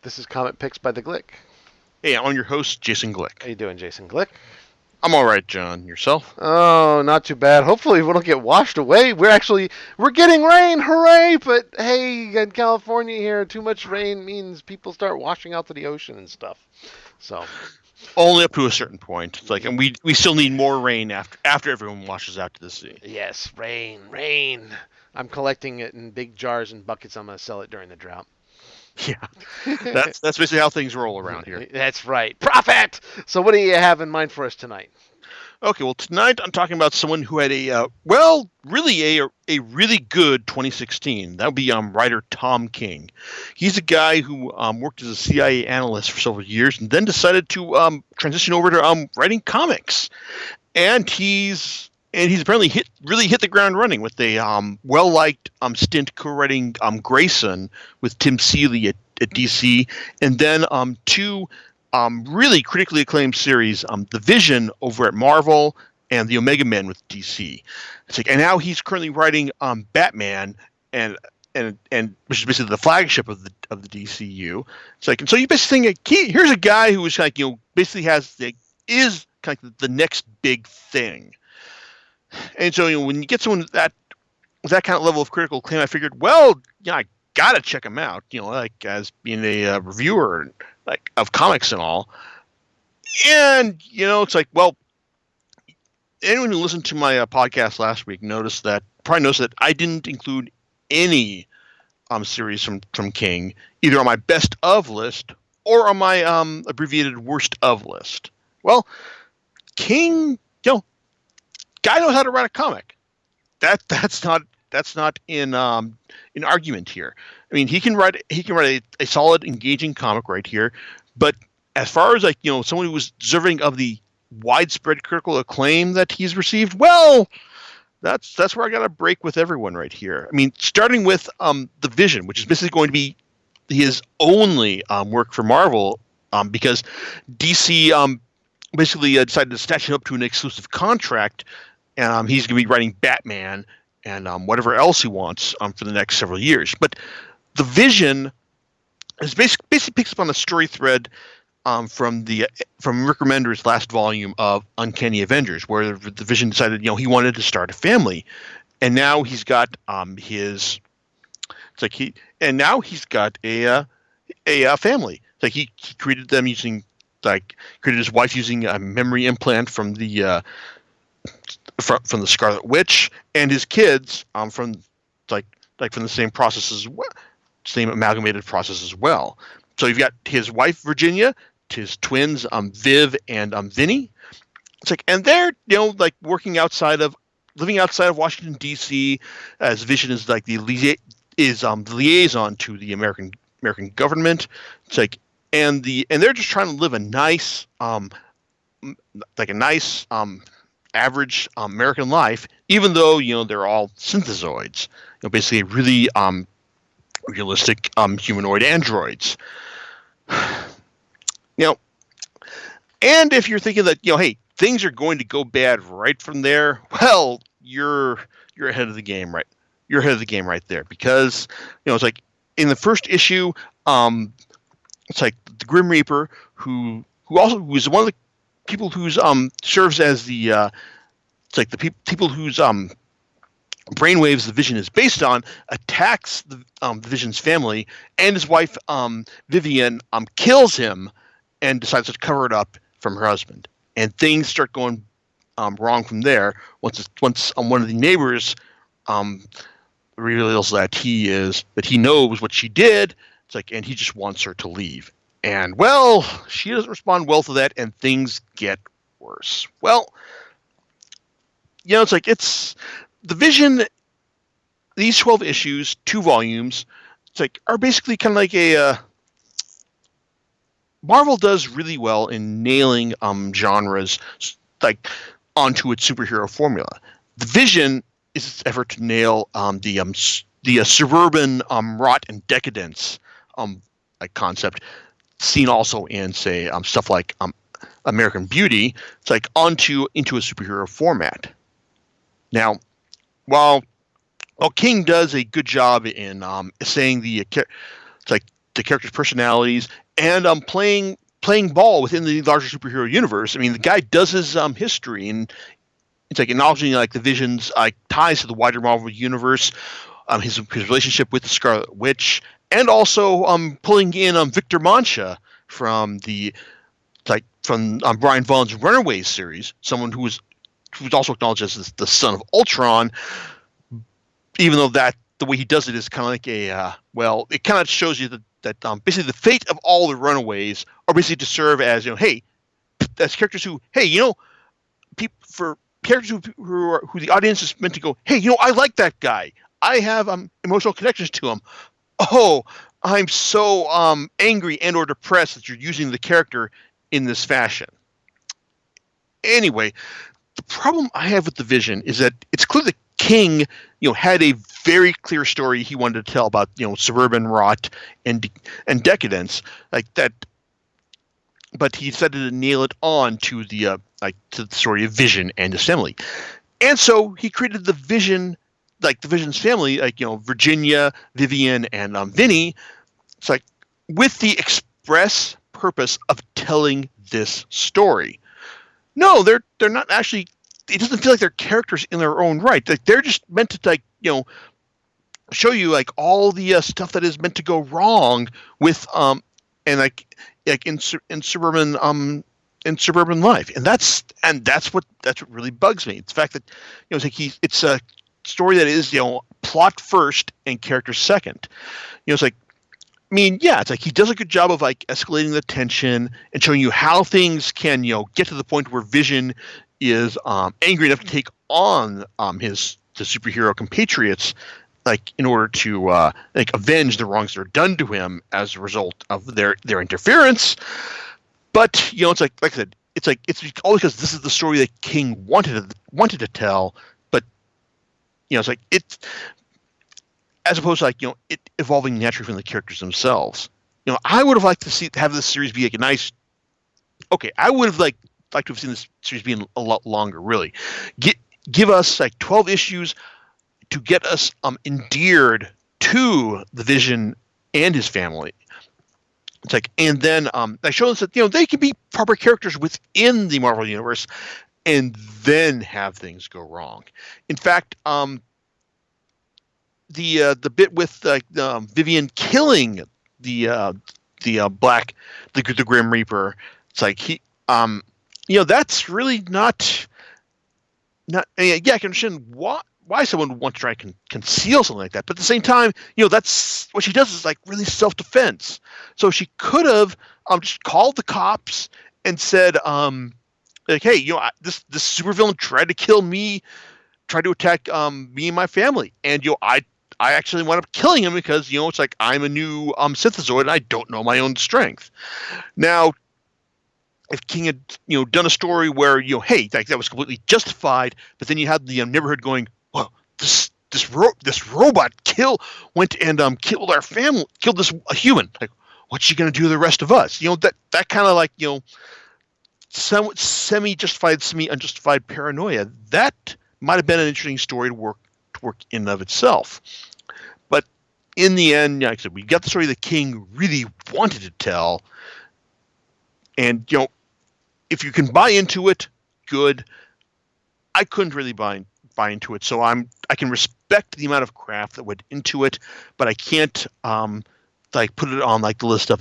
This is Comet Picks by the Glick. Hey, I'm your host, Jason Glick. How you doing, Jason Glick? I'm all right, John. Yourself? Oh, not too bad. Hopefully we don't get washed away. We're getting rain, hooray! But hey, in California here, too much rain means people start washing out to the ocean and stuff. So Only up to a certain point. It's like, and we still need more rain after everyone washes out to the sea. yes, rain. I'm collecting it in big jars and buckets. I'm gonna sell it during the drought. Yeah, that's basically how things roll around here. That's right. Profit! So what do you have in mind for us tonight? Okay, well tonight I'm talking about someone who had a really good 2016. That would be writer Tom King. He's a guy who worked as a CIA analyst for several years and then decided to transition over to writing comics. And he's apparently really hit the ground running with a well-liked stint co-writing Grayson with Tim Seeley at DC, and then two really critically acclaimed series, The Vision over at Marvel and The Omega Men with DC. It's like, and now he's currently writing Batman and which is basically the flagship of the DCU. It's like, and so you basically think here's a guy who is like, basically is kind of the next big thing. And so, when you get someone with that kind of level of critical acclaim, I figured, well, I gotta check him out. Like as being a reviewer, like of comics and all. And it's like, well, anyone who listened to my podcast last week probably noticed that I didn't include any series from King either on my best of list or on my abbreviated worst of list. Well, King, guy knows how to write a comic. That's not in argument here. I mean, he can write a solid, engaging comic right here. But as far as someone who was deserving of the widespread critical acclaim that he's received, well, that's where I got to break with everyone right here. I mean, starting with The Vision, which is basically going to be his only work for Marvel, because DC basically decided to snatch him up to an exclusive contract. He's going to be writing Batman and whatever else he wants for the next several years. But The Vision is basically picks up on a story thread from Rick Remender's last volume of Uncanny Avengers, where The Vision decided he wanted to start a family, and now he's got he's got a family. It's like he created them created his wife using a memory implant from the Scarlet Witch, and his kids from the same process as well, same amalgamated process as well. So you've got his wife Virginia, his twins Viv and Vinny. It's like, and they're living outside of Washington D.C. as Vision is like the liaison to the American government. It's like, and they're just trying to live a nice average American life, even though they're all synthezoids, basically really realistic humanoid androids. And if you're thinking that hey, things are going to go bad right from there, well, you're ahead of the game, right? You're ahead of the game right there, because it's like in the first issue, it's like the Grim Reaper, who is one of the people who's serves as the the people whose brainwaves the Vision is based on, attacks the Vision's family, and his wife Vivian kills him and decides to cover it up from her husband, and things start going wrong from there. Once one of the neighbors reveals that he knows what she did, it's like, and he just wants her to leave. And, well, she doesn't respond well to that, and things get worse. Well, it's The Vision, these 12 issues, 2 volumes, are basically kind of like Marvel does really well in nailing genres onto its superhero formula. The Vision is its effort to nail the suburban rot and decadence concept, seen also in, say, stuff like American Beauty. It's into a superhero format. Now, while King does a good job in saying the characters' personalities, and playing ball within the larger superhero universe. I mean, the guy does his history, and it's like acknowledging like the Vision's ties to the wider Marvel universe, his relationship with the Scarlet Witch, and also pulling in Victor Mancha from Brian Vaughan's Runaways series, someone who's also acknowledged as the son of Ultron, even though that the way he does it is kind of like it kind of shows you that basically the fate of all the Runaways are basically to serve as, hey, as characters who, for characters who the audience is meant to go, hey, I like that guy. I have emotional connections to him. Oh, I'm so angry and or depressed that you're using the character in this fashion. Anyway, the problem I have with the Vision is that it's clear that King, had a very clear story he wanted to tell about, suburban rot and decadence like that, but he decided to nail it on to the to the story of Vision and his family, and so he created the Vision, the Vision's family, Virginia, Vivian, and Vinny. It's like with the express purpose of telling this story. No, they're not actually. It doesn't feel like they're characters in their own right. Like they're just meant to show you all the stuff that is meant to go wrong with and in suburban life, and that's what really bugs me. It's the fact that it's a story that is plot first and character second. It's like. I mean, yeah, it's like he does a good job of escalating the tension and showing you how things can, get to the point where Vision is angry enough to take on the superhero compatriots, in order to avenge the wrongs that are done to him as a result of their interference. But it's like I said, it's all because this is the story that King wanted to tell. But it's like it's. As opposed to it evolving naturally from the characters themselves. I would have liked to have this series be a nice. Okay, I would have liked to have seen this series being a lot longer. Really, give us 12 issues to get us endeared to the Vision and his family. It's and then show us that they can be proper characters within the Marvel universe, and then have things go wrong. In fact, the bit with Vivian killing the Grim Reaper, it's that's really not. Yeah, I can understand why someone would want to try to conceal something like that, but at the same time, that's what she does is really self-defense. So she could have just called the cops and said, hey, this supervillain tried to kill me, tried to attack me and my family, and I actually wound up killing him because, it's I'm a new synthezoid and I don't know my own strength. Now, if King had, done a story where, hey, that was completely justified, but then you had the neighborhood going, well, this robot went and killed our family, killed a human. What's she going to do to the rest of us? That kind of semi-justified, semi-unjustified paranoia, that might have been an interesting story to work in and of itself. But in the end, like I said, we got the story that King really wanted to tell. And, if you can buy into it, good. I couldn't really buy into it, so I can respect the amount of craft that went into it, but I can't put it on the list of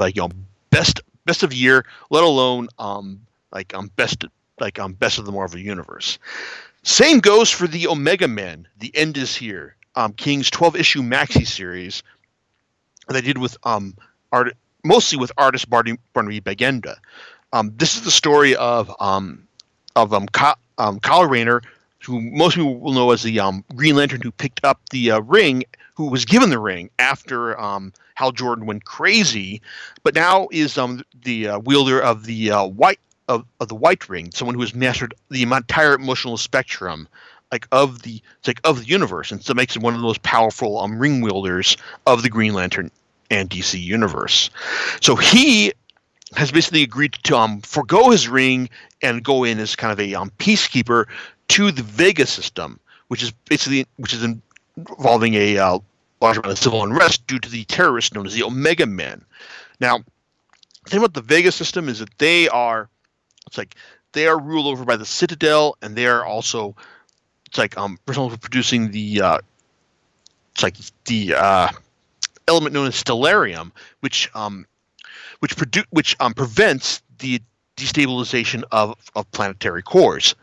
best of year, let alone best of the Marvel universe. Same goes for the Omega Men. The End Is Here. King's 12-issue maxi series that I did with mostly with artist Barnaby Bagenda. This is the story of Kyle Rayner, who most people will know as the Green Lantern who picked up the ring, who was given the ring after Hal Jordan went crazy, but now is the wielder of the the White Ring, someone who has mastered the entire emotional spectrum of the universe, and so makes him one of the most powerful ring wielders of the Green Lantern and DC universe. So he has basically agreed to forgo his ring and go in as kind of a peacekeeper to the Vega system, which is involving a large amount of civil unrest due to the terrorists known as the Omega Men. Now, the thing about the Vega system is that they are ruled over by the Citadel, and they are also responsible for producing the element known as stellarium, which prevents the destabilization of planetary cores.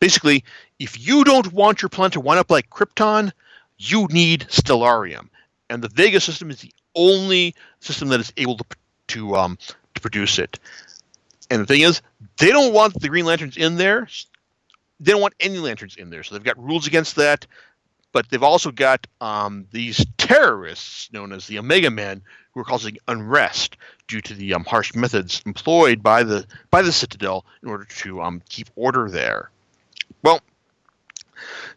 Basically, if you don't want your planet to wind up like Krypton, you need stellarium, and the Vega system is the only system that is able to produce it. And the thing is, they don't want the Green Lanterns in there. They don't want any lanterns in there, so they've got rules against that. But they've also got these terrorists known as the Omega Men, who are causing unrest due to the harsh methods employed by the Citadel in order to keep order there. Well,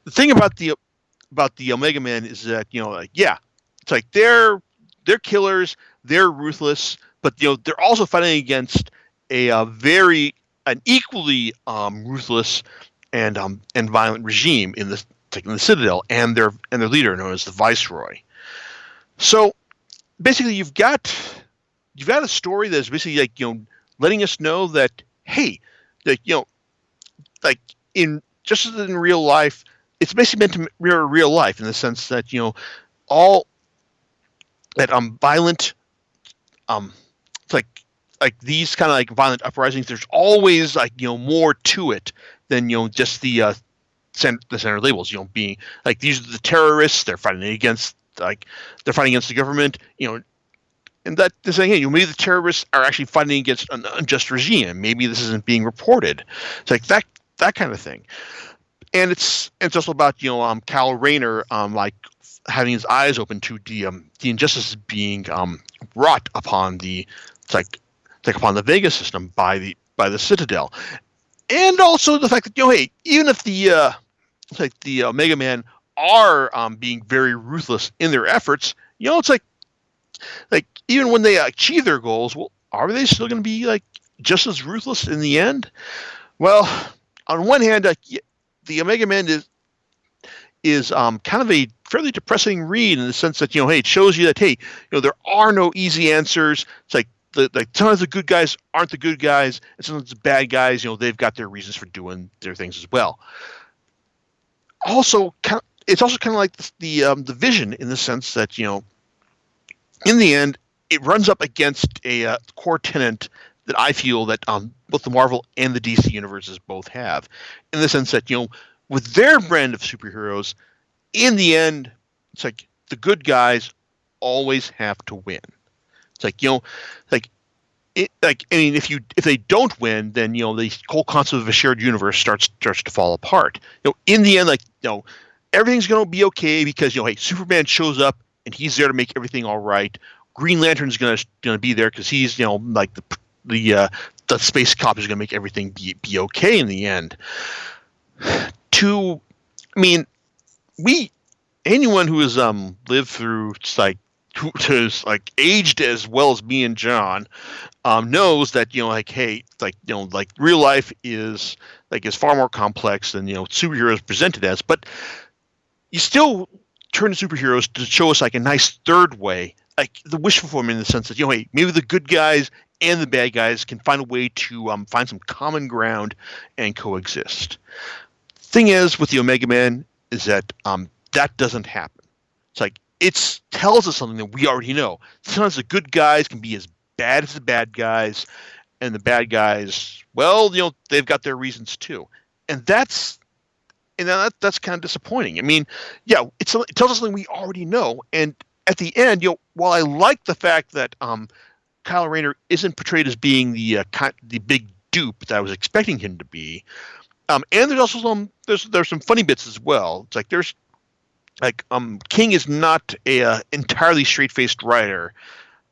the thing about the Omega Men is that it's like they're killers, they're ruthless, but they're also fighting against an equally ruthless and violent regime in the Citadel, and their leader known as the Viceroy. So basically, you've got a story that's basically letting us know that, hey, just as in real life, it's basically meant to mirror real life in the sense that all that violent these kind of violent uprisings, there's always more to it than just the center labels, being these are the terrorists, they're fighting against the government, and that they're saying, hey, maybe the terrorists are actually fighting against an unjust regime. Maybe this isn't being reported. It's that kind of thing. And it's also about Kyle Rayner having his eyes open to the injustices being wrought upon the upon the Vega system by the Citadel, and also the fact that hey, even if the Omega Men are being very ruthless in their efforts, it's like even when they achieve their goals, well, are they still going to be just as ruthless in the end? Well, on one hand, the Omega Men is kind of a fairly depressing read in the sense that hey, it shows you that there are no easy answers. It's sometimes the good guys aren't the good guys, and sometimes the bad guys, they've got their reasons for doing their things as well. Also, it's also kind of like the Vision in the sense that in the end, it runs up against a core tenet that I feel that both the Marvel and the DC universes both have, in the sense that with their brand of superheroes, in the end, it's the good guys always have to win. It's if they don't win, then the whole concept of a shared universe starts to fall apart. In the end, everything's going to be okay because hey, Superman shows up and he's there to make everything all right. Green Lantern's going to be there because he's the space cop is going to make everything be okay in the end. Anyone who has lived through who's aged as well as me and John knows that hey, real life is far more complex than superheroes presented as, but you still turn to superheroes to show us a nice third way, the wish fulfillment in the sense that hey, maybe the good guys and the bad guys can find a way to find some common ground and coexist. Thing is with the Omega Men is that that doesn't happen. It tells us something that we already know. Sometimes the good guys can be as bad as the bad guys, and the bad guys, well, they've got their reasons too, and that's kind of disappointing. it tells us something we already know, and at the end, while I like the fact that Kyle Rayner isn't portrayed as being the big dupe that I was expecting him to be, and there's also there's some funny bits as well. It's King is not a entirely straight-faced writer,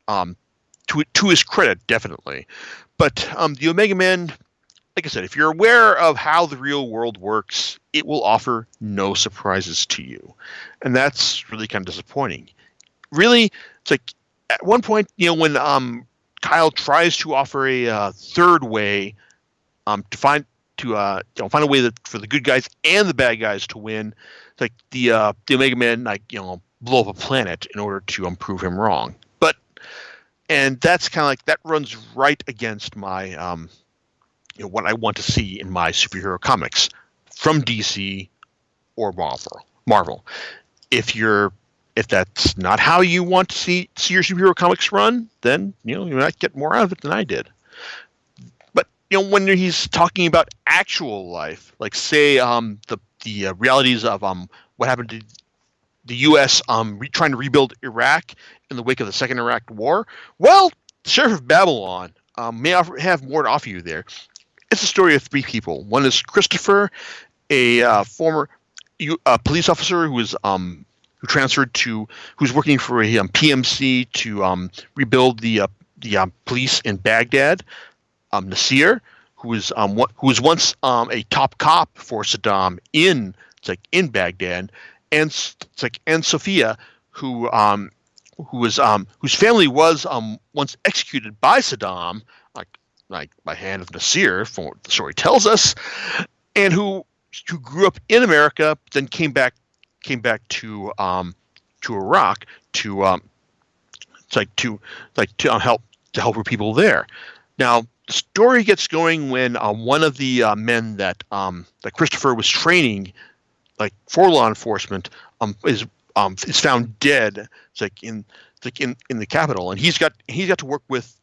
to his credit, definitely. But the Omega Men, like I said, if you're aware of how the real world works, it will offer no surprises to you, and that's really kind of disappointing. Really, it's at one point, when Kyle tries to offer a third way to find a way for the good guys and the bad guys to win. The Omega Men blow up a planet in order to prove him wrong. And that's kind of like that runs right against my what I want to see in my superhero comics from DC or Marvel. If that's not how you want to see your superhero comics run, then you might get more out of it than I did. But when he's talking about actual life, like say the realities of what happened to the U.S. Trying to rebuild Iraq in the wake of the Second Iraq War, well, the Sheriff of Babylon may have more to offer you there. It's a story of three people. One is Christopher, a former police officer who's working for a PMC to rebuild the police in Baghdad. Nasir, who was once a top cop for Saddam in Baghdad, and Sophia, whose family was once executed by Saddam, like by hand of Nasir, from what the story tells us, and who grew up in America, then came back to Iraq to help her people there. Now the story gets going when one of the men that Christopher was training, for law enforcement, is found dead. In the capital, and he's got to work with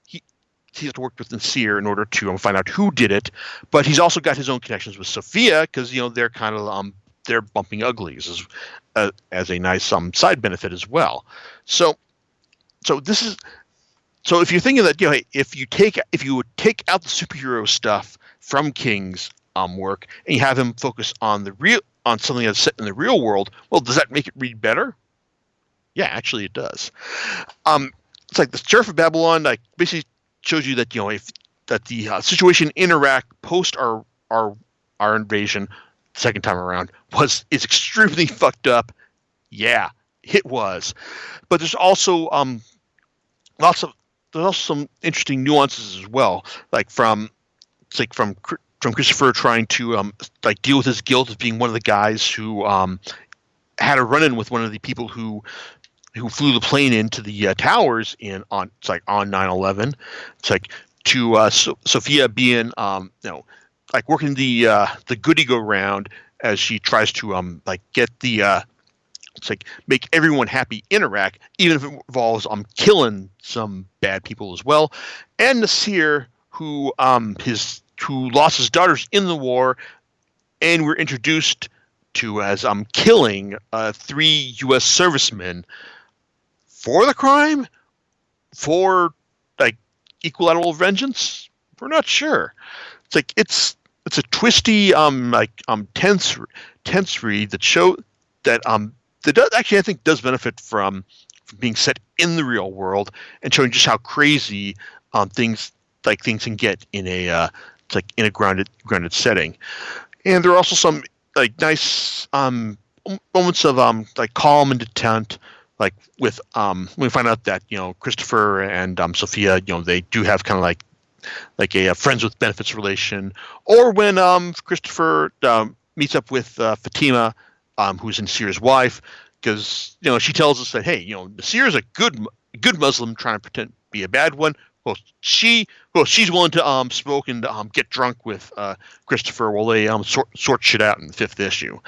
Nasir in order to find out who did it. But he's also got his own connections with Sophia because they're kind of they're bumping uglies as a nice side benefit as well. So if you're thinking that if you would take out the superhero stuff from King's work and you have him focus on something that's set in the real world, well, does that make it read better? Yeah, actually it does. It's like the Sheriff of Babylon basically shows you that the situation in Iraq post our invasion the second time around is extremely fucked up. Yeah, it was. But there's also some interesting nuances as well, from Christopher trying to deal with his guilt of being one of the guys who had a run-in with one of the people who flew the plane into the towers on 9/11. It's Sophia being working the goody-go-round as she tries to get the make everyone happy in Iraq, even if it involves killing some bad people as well. And Nasir, who lost his daughters in the war, and we're introduced to as killing 3 U.S. servicemen for the crime, for equilateral vengeance. We're not sure. It's a twisty tense read that show that does actually, I think, does benefit from being set in the real world and showing just how crazy things can get in a grounded setting. And there are also some nice moments of calm and detent, with when we find out that Christopher and Sophia, they do have kind of a friends with benefits relation, or when Christopher meets up with Fatima, who's Nasir's wife, because she tells us that, hey, Nasir is a good Muslim trying to pretend to be a bad one. Well, she's willing to smoke and get drunk with Christopher while they sort shit out in the 5th issue.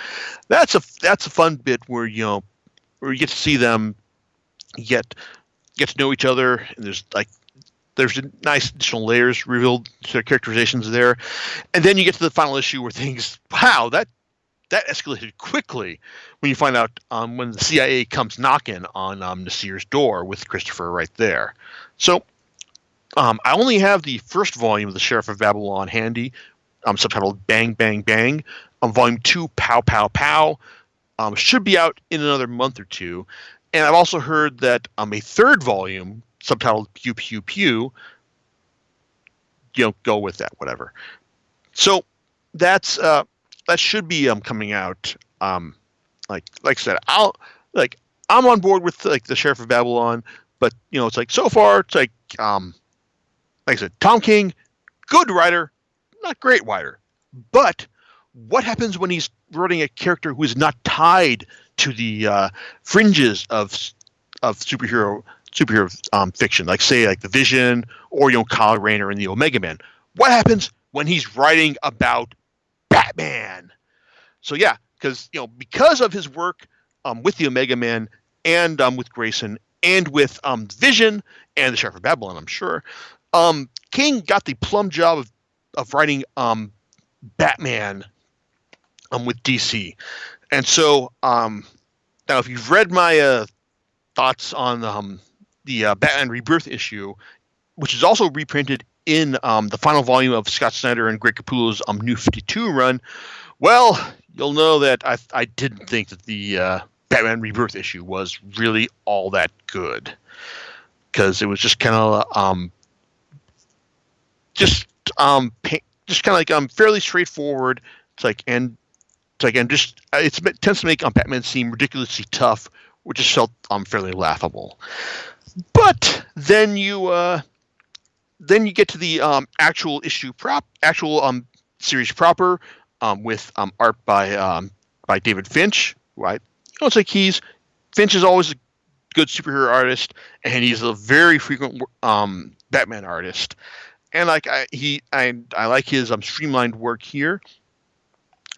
That's a fun bit where you get to see them get to know each other, and there's nice additional layers revealed to their characterizations there. And then you get to the final issue where that escalated quickly when you find out when the CIA comes knocking on Nasir's door with Christopher right there. So I only have the first volume of the Sheriff of Babylon handy, subtitled Bang Bang Bang. Volume 2, Pow Pow Pow, should be out in another month or two. And I've also heard that a third volume, subtitled Pew Pew Pew, go with that, whatever. So that should be coming out. Like I said, I'm on board with the Sheriff of Babylon, but it's so far it's like I said, Tom King, good writer, not great writer. But what happens when he's writing a character who is not tied to the fringes of superhero fiction, like say like the Vision or Kyle Rayner in the Omega Man. What happens when he's writing about Batman? So yeah, because of his work with the Omega Man and with Grayson and with Vision and the Sheriff of Babylon, I'm sure, King got the plum job of writing Batman with DC. And so now if you've read my thoughts on the Batman Rebirth issue, which is also reprinted in the final volume of Scott Snyder and Greg Capullo's New 52 run, well, you'll know that I didn't think that the Batman Rebirth issue was really all that good, because it was just kind of fairly straightforward. It tends to make Batman seem ridiculously tough, which just felt fairly laughable. But then you get to the actual issue series proper, with art by David Finch, right? It's like Finch is always a good superhero artist, and he's a very frequent Batman artist. And like I like his streamlined work here.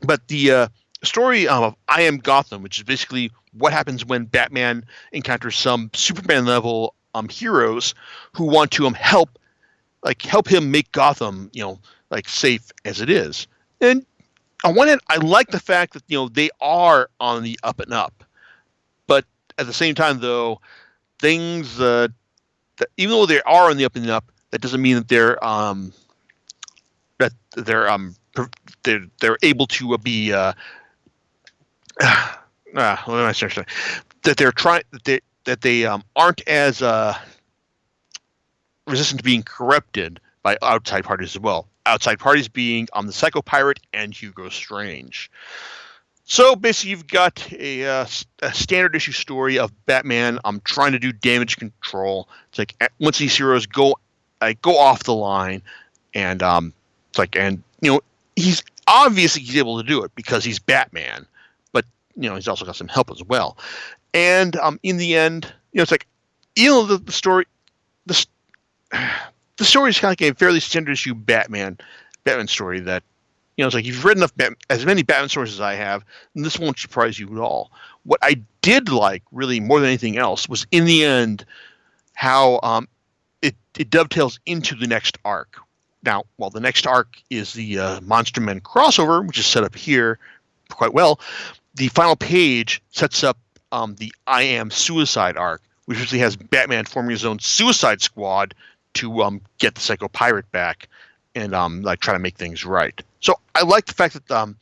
But the story of I Am Gotham, which is basically what happens when Batman encounters some Superman level heroes who want to help him make Gotham safe as it is. And on one hand, I like the fact that they are on the up and up, but at the same time, though, things that even though they are on the up and up, that doesn't mean that they're able to be what am I saying? That they're trying that they aren't as resistant to being corrupted by outside parties as well. Outside parties being the Psycho Pirate and Hugo Strange. So basically, you've got a standard issue story of Batman trying to do damage control. It's like once these heroes go off the line, and he's able to do it because he's Batman, but he's also got some help as well. And in the end, it's like the story is kind of like a fairly standard issue Batman story that it's like you've read as many Batman stories as I have, and this won't surprise you at all. What I did like really more than anything else was in the end how it dovetails into the next arc. Now, while the next arc is the Monster Men crossover, which is set up here quite well, the final page sets up the I Am Suicide arc, which usually has Batman forming his own Suicide Squad to get the Psycho Pirate back and try to make things right. So I like the fact that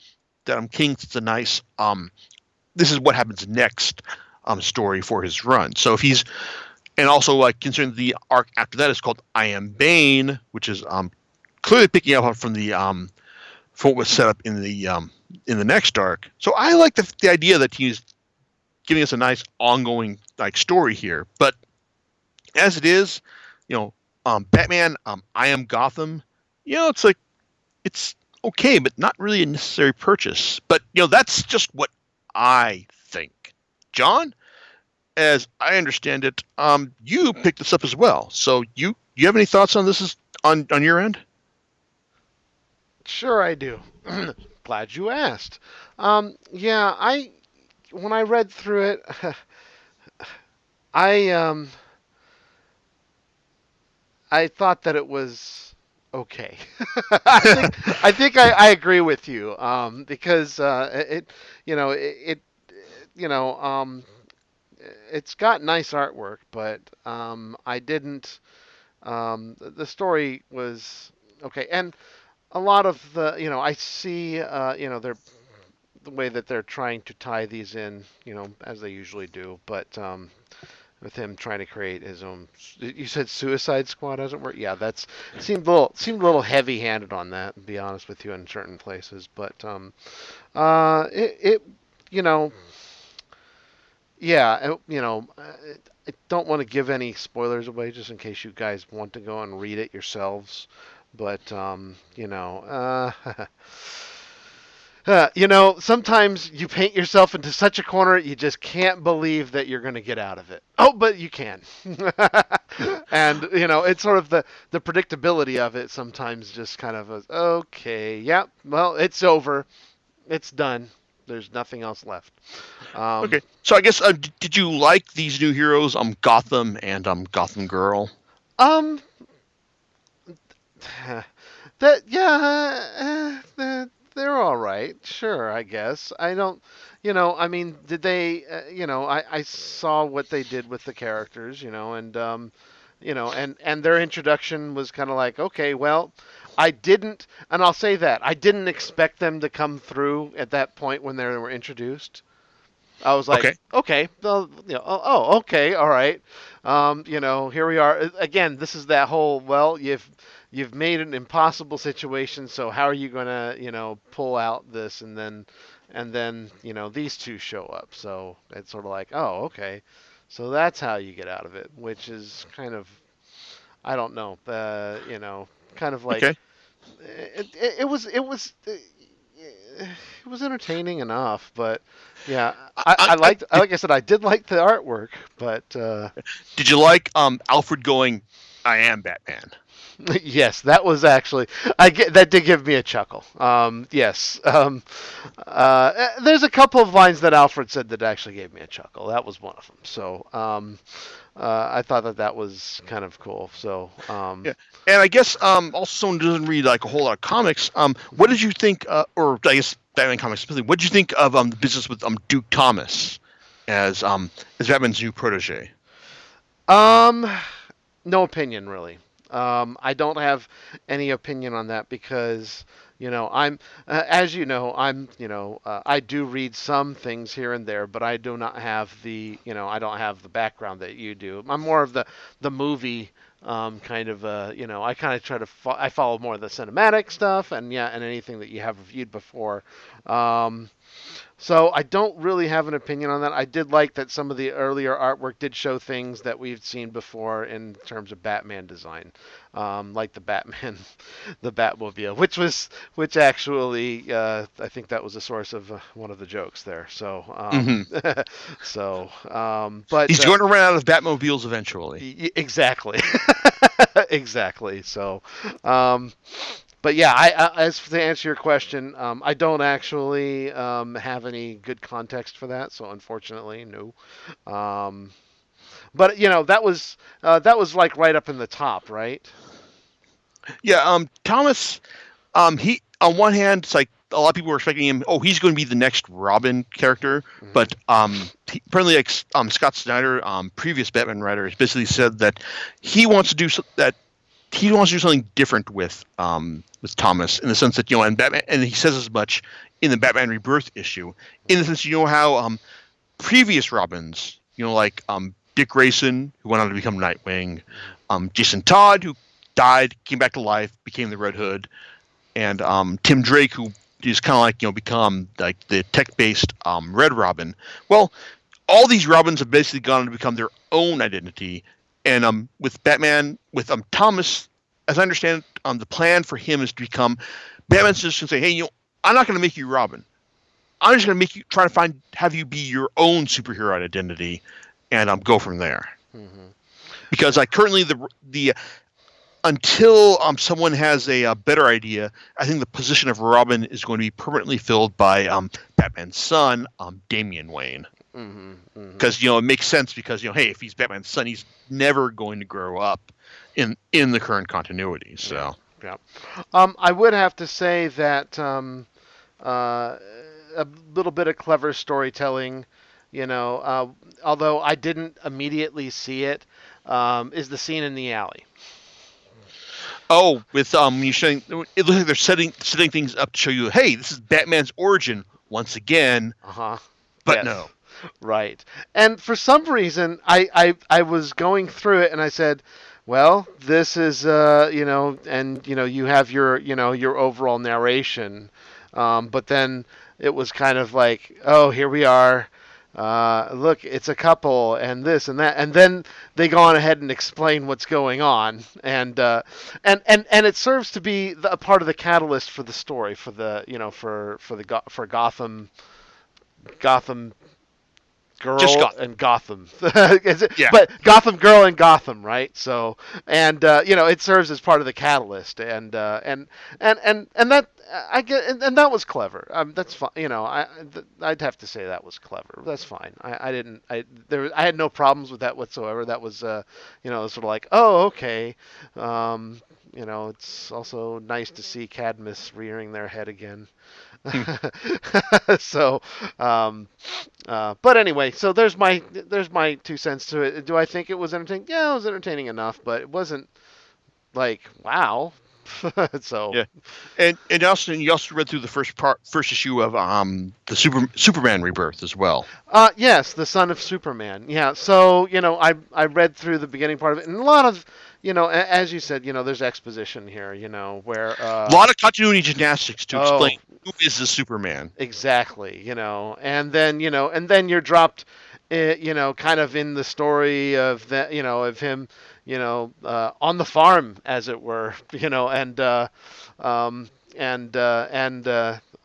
King sets a nice this is what happens next story for his run. So if he's and also considering the arc after that is called I Am Bane, which is clearly picking up from from what was set up in the next arc. So I like the idea that he's giving us a nice ongoing story here. But as it is, Batman, I Am Gotham, it's like it's okay, but not really a necessary purchase. But that's just what I think. John, as I understand it, you picked this up as well. So you have any thoughts on this on your end? Sure, I do. Glad you asked. Yeah, when I read through it, I thought that it was okay. I think I agree with you because it's got nice artwork, but I didn't. The story was okay, and a lot of I see they're the way that they're trying to tie these in, as they usually do, but with him trying to create his own. You said Suicide Squad doesn't work. Yeah, that's seemed a little heavy-handed on that. To be honest with you, in certain places, but yeah, I don't want to give any spoilers away, just in case you guys want to go and read it yourselves. But Sometimes you paint yourself into such a corner you just can't believe that you're going to get out of it. Oh, but you can. And it's sort of the predictability of it sometimes just kind of okay, yeah, well, it's over. It's done. There's nothing else left. Okay, so I guess did you like these new heroes, Gotham and Gotham Girl? Um, that yeah, they're all right. Sure, I guess. I don't, I mean, did they? I saw what they did with the characters, and their introduction was kind of like, okay, well, I didn't, and I'll say that I didn't expect them to come through at that point when they were introduced. I was like, Okay. okay, well, okay, all right. Here we are again. This is that whole, well, you've made an impossible situation, so how are you gonna, pull out this, and then these two show up. So it's sort of like, oh, okay, so that's how you get out of it, which is kind of, I don't know, kind of like Okay. it was entertaining enough, but yeah, I, I I, liked, like I said, I did like the artwork, but did you like Alfred going, "I am Batman"? yes, that was actually, that did give me a chuckle. Yes, there's a couple of lines that Alfred said that actually gave me a chuckle. That was one of them. So I thought that was kind of cool. So Yeah, and I guess also someone who doesn't read like a whole lot of comics. What did you think, or I guess Batman comics specifically? What did you think of the business with Duke Thomas as Batman's new protege? um, no opinion really. I don't have any opinion on that because I'm as I do read some things here and there, but I do not have I don't have the background that you do. I'm more of the movie kind of I kind of try to I follow more of the cinematic stuff and anything that you have reviewed before. Um, so I don't really have an opinion on that. I did like that some of the earlier artwork did show things that we've seen before in terms of Batman design, like the Batman, the Batmobile, which actually I think that was a source of one of the jokes there. So Hmm. but He's going to run out of Batmobiles eventually. exactly, exactly. So but yeah, as to answer your question, I don't actually have any good context for that, so unfortunately, no. Um, but that was like right up in the top, right? Yeah, Thomas. He on one hand, it's like a lot of people were expecting him. Oh, he's going to be the next Robin character, Hmm. but apparently, like Scott Snyder, previous Batman writer, has basically said that he wants to do that. He wants to do something different with Thomas in the sense that and Batman, and he says as much in the Batman Rebirth issue, in the sense how previous Robins, like Dick Grayson, who went on to become Nightwing, Jason Todd, who died, came back to life, became the Red Hood, and Tim Drake, who is kind of like become like the tech-based Red Robin. Well, all these Robins have basically gone on to become their own identity, and with Batman, with Thomas, as I understand, the plan for him is to become Batman's just going to say, hey, I'm not going to make you Robin. I'm just going to make you try to have you be your own superhero identity, and go from there. Hmm. Because like currently the until someone has a better idea, I think the position of Robin is going to be permanently filled by Batman's son, Damian Wayne. Hmm. Hmm. Because it makes sense because hey, if he's Batman's son, he's never going to grow up in the current continuity. Yeah. So Yeah. I would have to say that uh, a little bit of clever storytelling, although I didn't immediately see it, is the scene in the alley. with you showing it looks like they're setting things up to show you, hey, this is Batman's origin once again, Uh huh. but Yes. no. Right. And for some reason, I was going through it and I said, well, this is, and, you have your overall narration. But then it was kind of like, oh, here we are. look, it's a couple and this and that, and then they go on ahead and explain what's going on, and it serves to be a part of the catalyst for the story, for the for Gotham Just Girl got and Gotham. yeah. But Gotham Girl and Gotham, right? So, and it serves as part of the catalyst, and that I get, and that was clever. That's fine. I'd have to say that was clever. That's fine. I didn't. I had no problems with that whatsoever. That was sort of like, oh, okay. It's also nice to see Cadmus rearing their head again. So, but anyway, so there's my 2 cents to it. Do I think it was entertaining? Yeah, it was entertaining enough, but it wasn't like wow. So Yeah, and also you also read through the first issue of the Superman Rebirth as well. yes, the son of Superman. Yeah, so I read through the beginning part of it, and a lot of as you said, there's exposition here, where A lot of continuity gymnastics to oh, explain who is the Superman. exactly, and then you're dropped, kind of in the story of that, of him, on the farm, as it were, um, and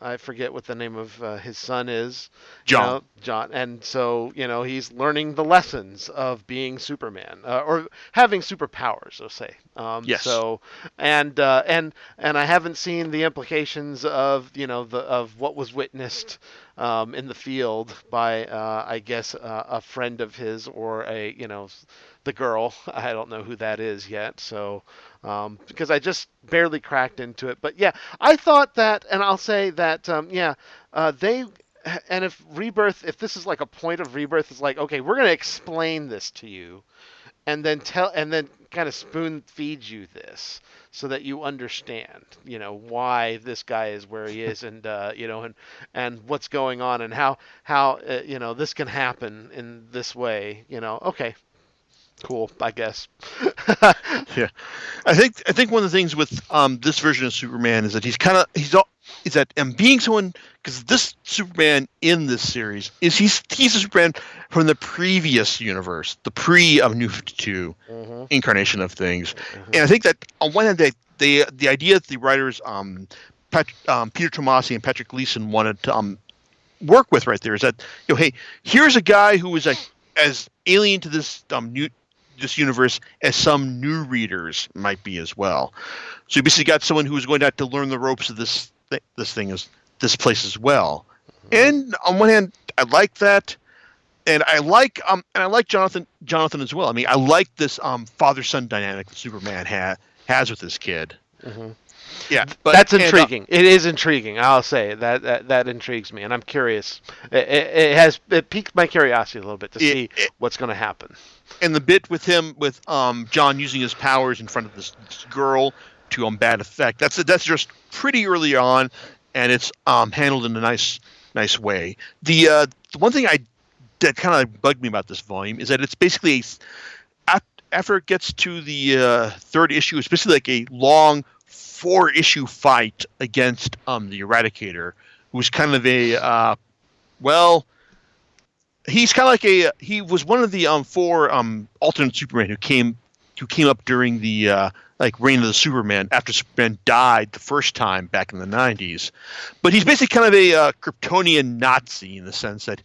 I forget what the name of his son is, John. John, and so he's learning the lessons of being Superman, or having superpowers, let's say. Yes. So, and I haven't seen the implications of of what was witnessed in the field by I guess a friend of his, or the girl. I don't know who that is yet. So because I just barely cracked into it, but yeah, I thought that, and I'll say that they. And if this is like a point of Rebirth, it's like, okay, we're going to explain this to you, and then kind of spoon feed you this so that you understand, why this guy is where he is, and and what's going on, and how this can happen in this way. Okay, cool, I guess. Yeah, I think one of the things with this version of Superman is that is that being someone, because this Superman in this series he's a Superman from the previous universe, the New 52 Mm-hmm. incarnation of things, Mm-hmm. and I think that on one hand the idea that the writers Peter Tomasi and Patrick Gleason wanted to work with right there is that hey, here's a guy who is as alien to this this universe as some new readers might be as well. So you basically got someone who's going to have to learn the ropes of this place as well. And on one hand, I like that, and I like Jonathan as well. I mean, I like this father-son dynamic that Superman has with this kid. Mm-hmm. Yeah, but That's intriguing. It is intriguing. I'll say that intrigues me, and I'm curious. It piqued my curiosity a little bit to see what's going to happen. And the bit with John using his powers in front of this girl to bad effect. That's just pretty early on, and it's handled in a nice way. The one thing that kind of bugged me about this volume is that it's basically after it gets to the third issue, it's basically like a long 4-issue fight against the Eradicator, who's kind of he's kind of like he was one of the 4 alternate Superman who came up during the reign of the Superman after Superman died the first time back in the 90s. But he's basically kind of a Kryptonian Nazi in the sense that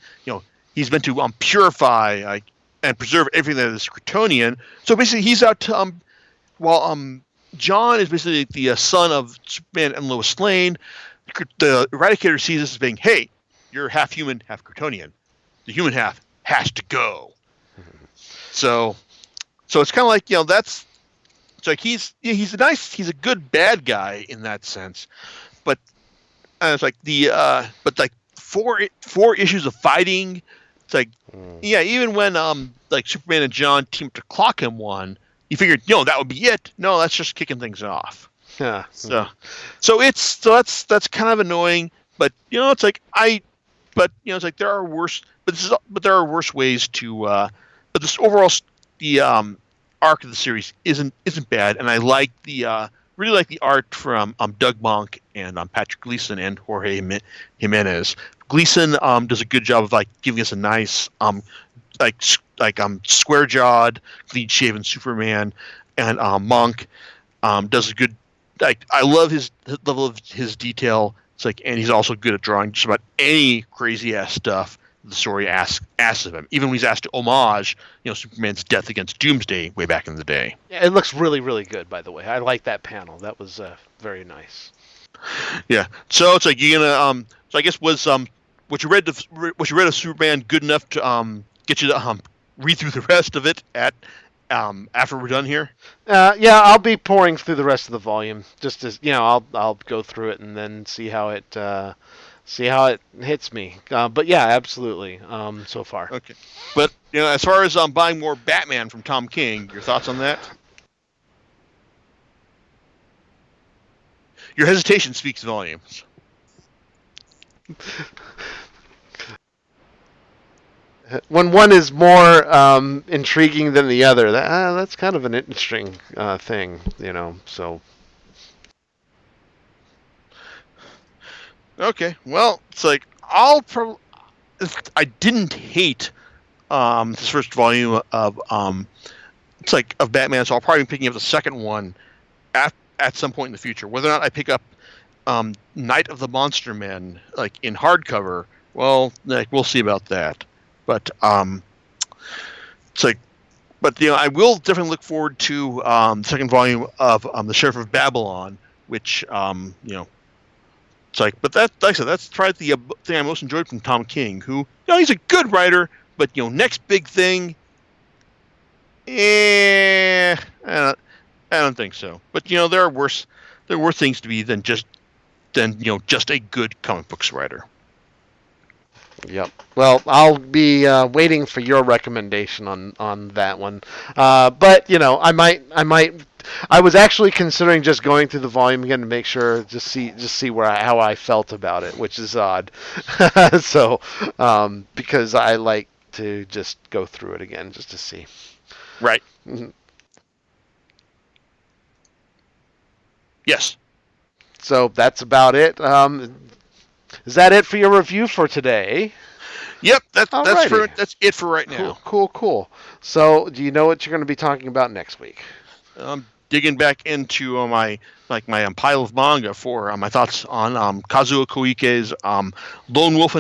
he's meant to purify and preserve everything that is Kryptonian. So basically he's out to while John is basically the son of Superman and Lois Lane. The Eradicator sees this as being, hey, you're half human, half Kryptonian. The human half has to go. So it's kind of like that's it's like he's a good bad guy in that sense, but it's like but like four issues of fighting. It's like even when Superman and John teamed to clock him one, you figured that would be it. No, that's just kicking things off. Yeah. So that's kind of annoying, but it's like it's like there are worse. But there are worse ways to. But this overall the arc of the series isn't bad, and I like really like the art from Doug Monk and Patrick Gleason and Jorge Jimenez, Gleason does a good job of like giving us a nice square jawed, clean shaven Superman, and Monk does a good. Like I love his level of his detail. It's like, and he's also good at drawing just about any crazy ass stuff the story asks of him. Even when he's asked to homage, Superman's death against Doomsday way back in the day. Yeah, it looks really, really good. By the way, I like that panel. That was very nice. Yeah. So it's like you're gonna. So I guess was what you read of Superman good enough to get you to read through the rest of it at after we're done here? Yeah, I'll be pouring through the rest of the volume. Just as I'll go through it and then see how it hits me. But yeah, absolutely. So far. Okay. But as far as buying more Batman from Tom King, your thoughts on that? Your hesitation speaks volumes. When one is more intriguing than the other, that's kind of an interesting thing, So. Okay, well, it's like I didn't hate this first volume of of Batman, so I'll probably be picking up the second one at some point in the future. Whether or not I pick up Night of the Monster Men like in hardcover, well, we'll see about that. But it's like, but I will definitely look forward to the second volume of the Sheriff of Babylon, which it's like, but that, like I said, that's probably the thing I most enjoyed from Tom King, who he's a good writer, but next big thing, I don't think so. But there are worse things to be than just a good comic books writer. Yep. Well, I'll be waiting for your recommendation on that one. But I was actually considering just going through the volume again to make sure, just see how I felt about it, which is odd. So, because I like to just go through it again just to see. Right. Mm-hmm. Yes. So that's about it. Is that it for your review for today? Yep, that's it for right now. Cool. So, do you know what you're going to be talking about next week? I'm digging back into my pile of manga for my thoughts on Kazuo Koike's Lone Wolf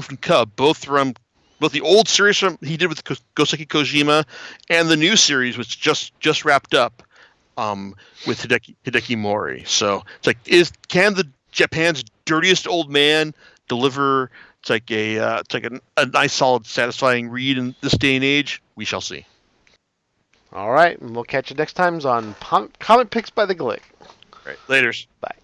and Cub, both the old series he did with Goseki Kojima, and the new series which just wrapped up with Hideki Mori. So it's like, can the Japan's dirtiest old man deliver? It's like a nice, solid, satisfying read in this day and age. We shall see. All right, and we'll catch you next time on Comic Picks by the Glick. All right, laters. Bye.